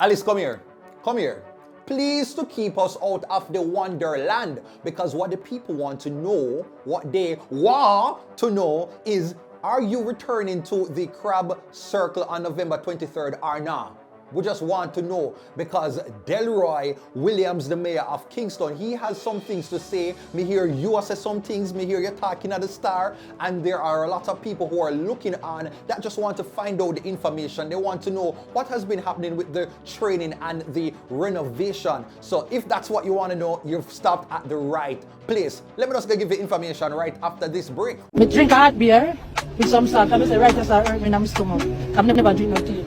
Alice, come here. Come here. Please to keep us out of the wonderland, because what the people want to know, what they want to know is, are you returning to the crab circle on November 23rd or not? We just want to know, because Delroy Williams, the mayor of Kingston, he has some things to say. Me hear you say some things, me hear you talking at the Star, and there are a lot of people who are looking on that just want to find out the information. They want to know what has been happening with the training and the renovation. So if that's what you want to know, you've stopped at the right place. Let me just go give you information right after this break. Me drink a hot beer with some salt. I say right as I earn me in my stomach. I've never drink no tea.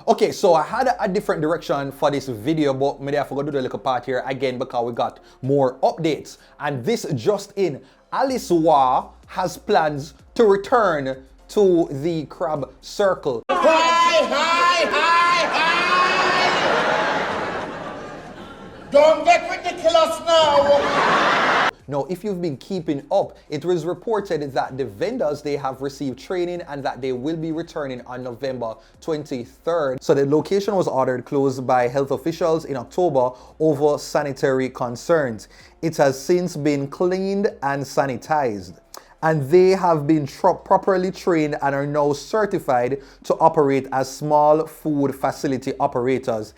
Okay, so I had a different direction for this video, but maybe I forgot to do the little part here again because we got more updates. And this just in, Alice Waugh has plans to return to the crab circle. Don't get ridiculous now! Now, if you've been keeping up, it was reported that the vendors, they have received training and that they will be returning on November 23rd. So the location was ordered closed by health officials in October over sanitary concerns. It has since been cleaned and sanitized, and they have been properly trained and are now certified to operate as small food facility operators.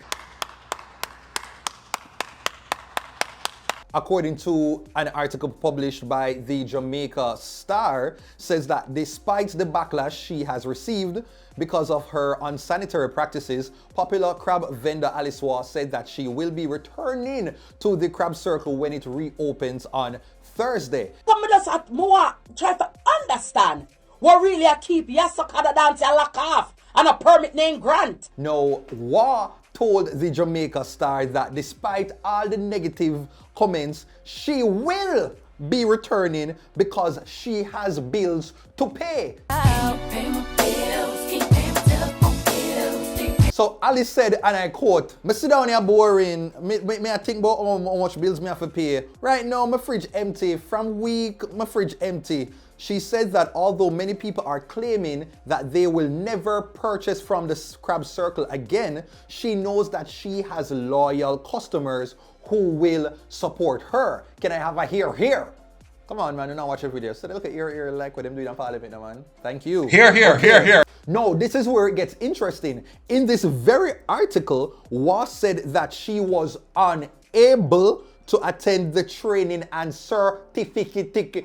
According to an article published by the Jamaica Star, says that despite the backlash she has received because of her unsanitary practices, popular crab vendor Alice Waugh said that she will be returning to the crab circle when it reopens on Thursday. Some of us more try to understand what really I keep Yasakada dance a lock off and a permit name grant. No, Waugh told the Jamaica Star that despite all the negative comments, she will be returning because she has bills to pay. So Alice said, and I quote, "Me sit down here boring, me I think about how much bills me have to pay. Right now, my fridge empty. From week, my fridge empty." She said that although many people are claiming that they will never purchase from the crab circle again, she knows that she has loyal customers who will support her. Can I have a hear? Come on, man, you not watch the video. So look at here, like what them doing in Parliament, man. Thank you. Here. No, this is where it gets interesting. In this very article, Waugh said that she was unable to attend the training and certification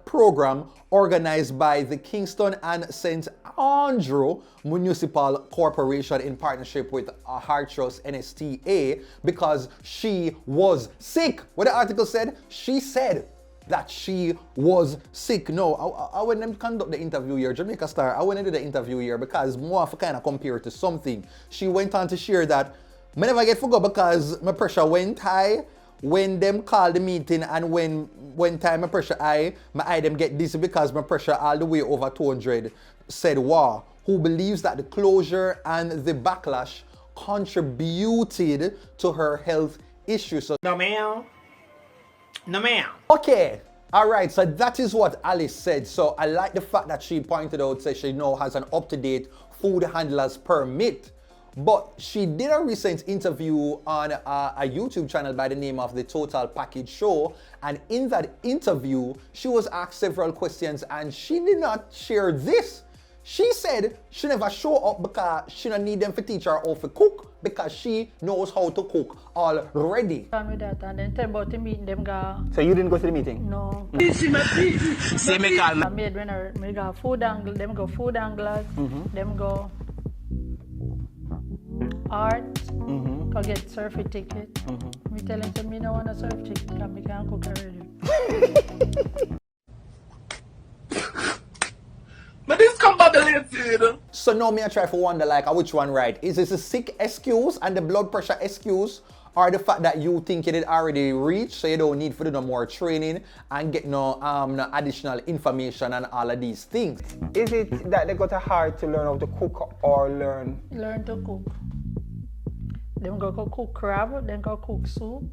program organized by the Kingston and St. Andrew Municipal Corporation in partnership with Hartrust NSTA because she was sick. What the article said? She said that she was sick. No, I when them conduct the interview here, Jamaica Star, I went into the interview here because more of a kind of compare it to something. She went on to share that I never get forgot because my pressure went high when them called the meeting, and when time my pressure high, my eye them get dizzy because my pressure all the way over 200, said Waugh, who believes that the closure and the backlash contributed to her health issues. So, No ma'am. okay, all right, so that is what Alice said. So I like the fact that she pointed out, says she now has an up-to-date food handler's permit. But she did a recent interview on a YouTube channel by the name of The Total Package Show. And in that interview, she was asked several questions and she did not share this. She said she never show up because she don't need them to teach her how to cook because she knows how to cook already. With that, and then tell about the meeting, them go. So you didn't go to the meeting? No. Say me call I made when I go food angle, them go food anglers, them go art, go get surfing ticket. Me tell them me no want a surf ticket because I can't cook already. But this come back later. So now me I try for wonder like which one right. Is this a sick excuse and the blood pressure excuse, or the fact that you think it had already reached so you don't need to do no more training and get no additional information and all of these things? Is it that they got a heart to learn how to cook or learn? Learn to cook. Them go cook crab, then go cook soup.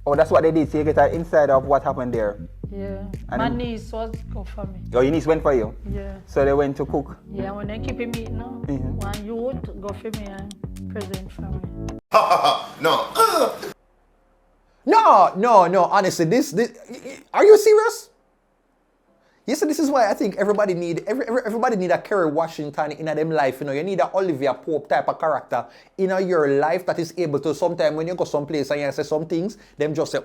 Oh, that's what they did. So you get an insight of what happened there. Yeah. And My then- niece was go for me. Your niece went for you? Yeah. So they went to cook? Yeah, when they keep him eating now, one youth go for me and present for me. No. No, honestly, this, are you serious? Yes, so this is why I think everybody need a Kerry Washington in them life. You know, you need a Olivia Pope type of character in your life that is able to sometimes when you go someplace and you say some things, them just say,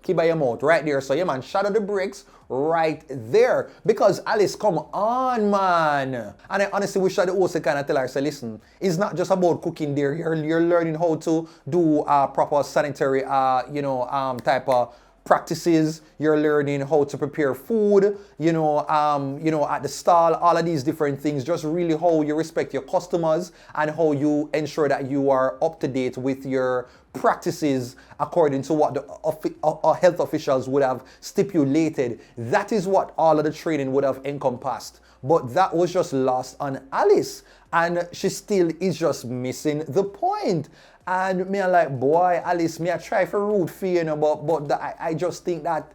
keep by your mouth right there. So yeah, man, shadow the bricks right there. Because Alice, come on, man. And I honestly wish that also kind of tell her, say, listen, it's not just about cooking there. You're learning how to do proper sanitary, type of practices. You're learning how to prepare food, at the stall, all of these different things, just really how you respect your customers and how you ensure that you are up to date with your practices according to what the health officials would have stipulated. That is what all of the training would have encompassed. But that was just lost on Alice, and she still is just missing the point. And me, I'm like, boy, Alice, me, I try for root for you, but I just think that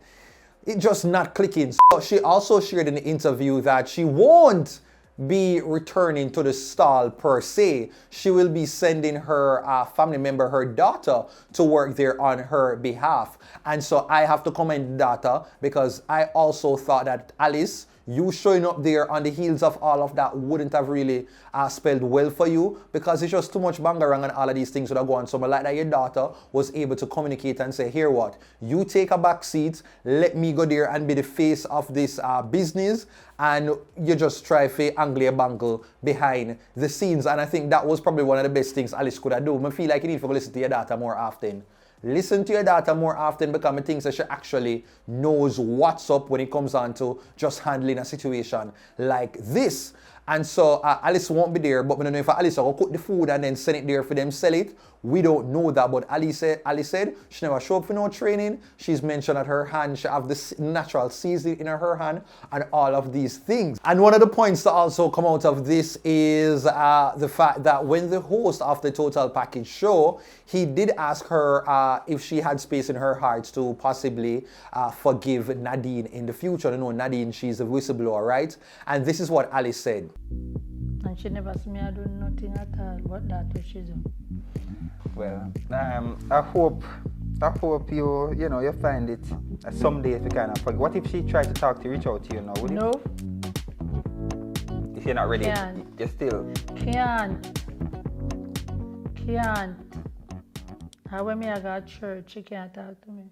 it just not clicking. So she also shared in the interview that she won't be returning to the stall per se. She will be sending her family member, her daughter, to work there on her behalf. And so I have to commend daughter, because I also thought that Alice, you showing up there on the heels of all of that wouldn't have really spelled well for you, because it's just too much bangarang and all of these things would have gone. So I like that your daughter was able to communicate and say, here what, you take a back seat, let me go there and be the face of this business, and you just try to angle your bangle behind the scenes. And I think that was probably one of the best things Alice could have done. I feel like you need to listen to your daughter more often. Listen to your daughter more often, because I think that she actually knows what's up when it comes on to just handling a situation like this. And so Alice won't be there, but we don't know if Alice will cook the food and then send it there for them sell it. We don't know that, but Alice said she never showed up for no training. She's mentioned that her hand, she have the natural seasoning in her hand and all of these things. And one of the points to also come out of this is the fact that when the host of the Total Package show, he did ask her if she had space in her heart to possibly forgive Nadine in the future. You know, Nadine, she's a whistleblower, right? And this is what Alice said. And she never see me I do nothing at all but that what she do. Well, I hope you find it someday if you kind of forget. What if she tried to talk to you, reach out to you now, would you? No, If you're not ready, Can't. you're still. can't. How when me I got church, she can't talk to me.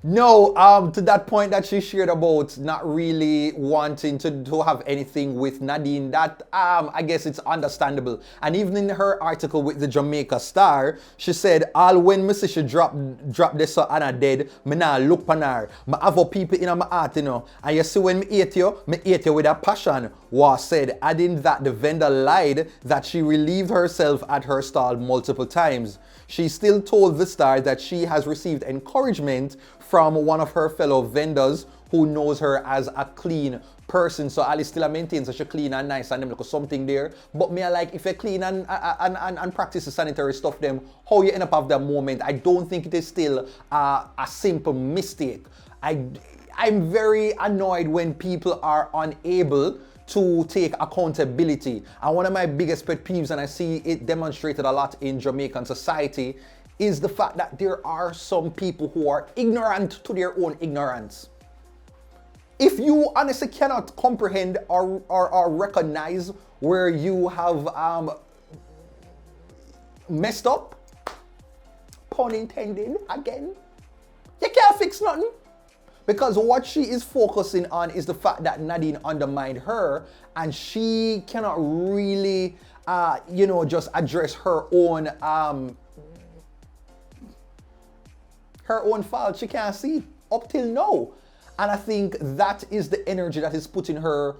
No, to that point that she shared about not really wanting to have anything with Nadine, that I guess it's understandable. And even in her article with the Jamaica Star, she said, all when me see she drop this and I dead, me nah look pan her. Me have up people in my heart, And you see when me eat you with a passion. Was said, adding that the vendor lied that she relieved herself at her stall multiple times. She still told the Star that she has received encouragement from one of her fellow vendors who knows her as a clean person. So Alice still maintains that she's clean and nice and them look something there. But me I like if you clean and practice the sanitary stuff, them how you end up at that moment. I don't think it is still a simple mistake. I'm very annoyed when people are unable to take accountability. And one of my biggest pet peeves, and I see it demonstrated a lot in Jamaican society, is the fact that there are some people who are ignorant to their own ignorance. If you honestly cannot comprehend or recognize where you have messed up, pun intended again, you can't fix nothing. Because what she is focusing on is the fact that Nadine undermined her, and she cannot really, just address her own fault. She can't see up till now. And I think that is the energy that is putting her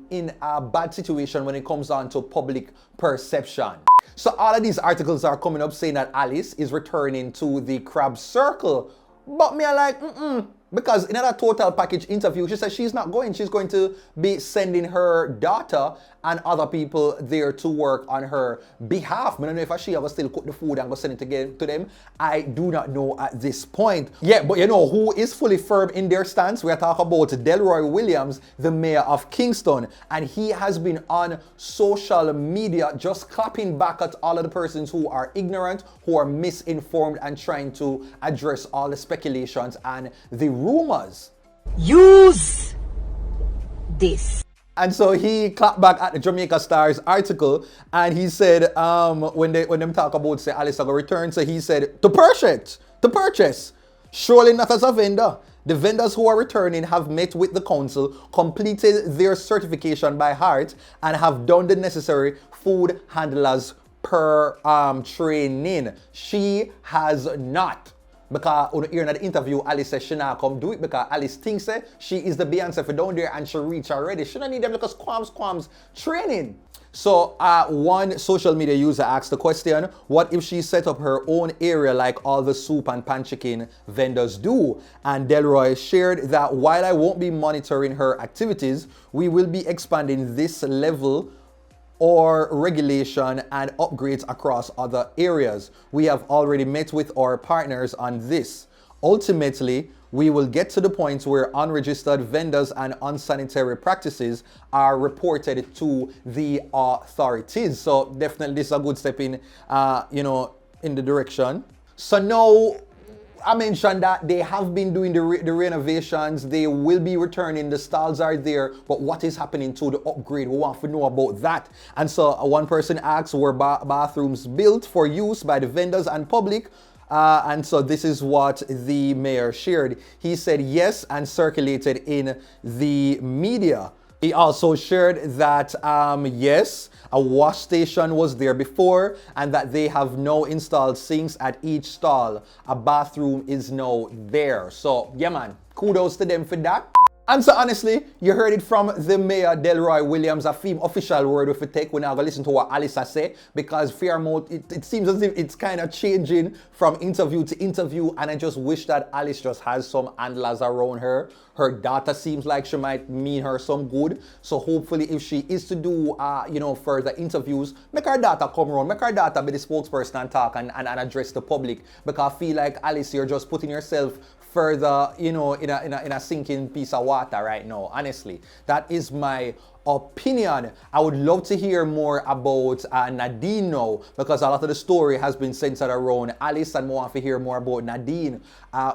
in a bad situation when it comes down to public perception. So all of these articles are coming up saying that Alice is returning to the crab circle. But me I like, Because in a total package interview, she said she's not going. She's going to be sending her daughter and other people there to work on her behalf. I don't know if she ever still cook the food and go send it again to them. I do not know at this point. Yeah, but you know who is fully firm in their stance? We are talking about Delroy Williams, the mayor of Kingston. And he has been on social media just clapping back at all of the persons who are ignorant, who are misinformed, and trying to address all the speculations and the rumors. Use this. And so he clapped back at the Jamaica Star's article, and he said, when them talk about say Alice will return, so he said to purchase, surely not as a vendor. The vendors who are returning have met with the council, completed their certification by heart, and have done the necessary food handlers training. She has not. Because here in the interview, Alice says she not come do it because Alice thinks she is the Beyonce for down there and she reach already. She don't need them because quams training. So one social media user asked the question, what if she set up her own area like all the soup and pan chicken vendors do? And Delroy shared that while I won't be monitoring her activities, we will be expanding this level or regulation and upgrades across other areas. We have already met with our partners on this. Ultimately, we will get to the point where unregistered vendors and unsanitary practices are reported to the authorities. So definitely this is a good step in, in the direction. So now, I mentioned that they have been doing the renovations. They will be returning. The stalls are there. But what is happening to the upgrade? We want to know about that. And so one person asked, were bathrooms built for use by the vendors and public? And so this is what the mayor shared. He said yes and circulated in the media. He also shared that, yes, a wash station was there before and that they have now installed sinks at each stall. A bathroom is now there. So, yeah, man, kudos to them for that. And so honestly, you heard it from the mayor, Delroy Williams, a theme official word with a take. We're now going to listen to what Alice has said because Fairmount, it seems as if it's kind of changing from interview to interview, and I just wish that Alice just has some handlers around her. Her daughter seems like she might mean her some good. So hopefully if she is to do, further interviews, make her daughter come around, make her daughter be the spokesperson and talk and address the public, because I feel like Alice, you're just putting yourself further, in a sinking piece of water right now. Honestly, that is my opinion. I would love to hear more about Nadine now, because a lot of the story has been centered around Alice, and I want to hear more about Nadine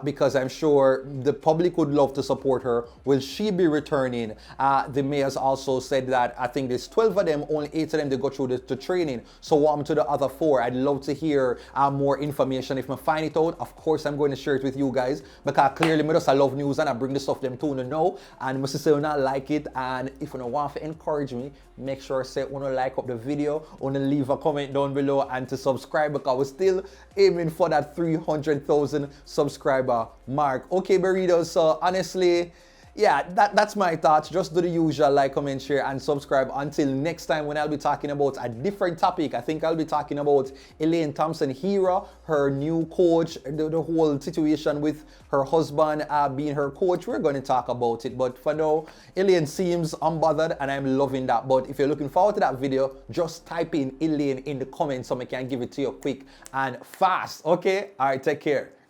because I'm sure the public would love to support her. Will she be returning? The mayor's also said that I think there's 12 of them, only 8 of them they go through the training. So what happened to the other 4? I'd love to hear more information. If I find it out, of course I'm going to share it with you guys, because clearly I love news and I bring the stuff them to know. And I say you not like it, and if you don't want to encourage me, make sure say you want to like up the video, want to leave a comment down below, and to subscribe, because we're still aiming for that 300,000 subscriber mark. Okay, burritos. So honestly, yeah, that's my thoughts. Just do the usual, like, comment, share, and subscribe. Until next time, when I'll be talking about a different topic. I think I'll be talking about Elaine Thompson-Hera, her new coach, the whole situation with her husband being her coach. We're going to talk about it. But for now, Elaine seems unbothered, and I'm loving that. But if you're looking forward to that video, just type in Elaine in the comments so I can give it to you quick and fast. Okay? All right, take care.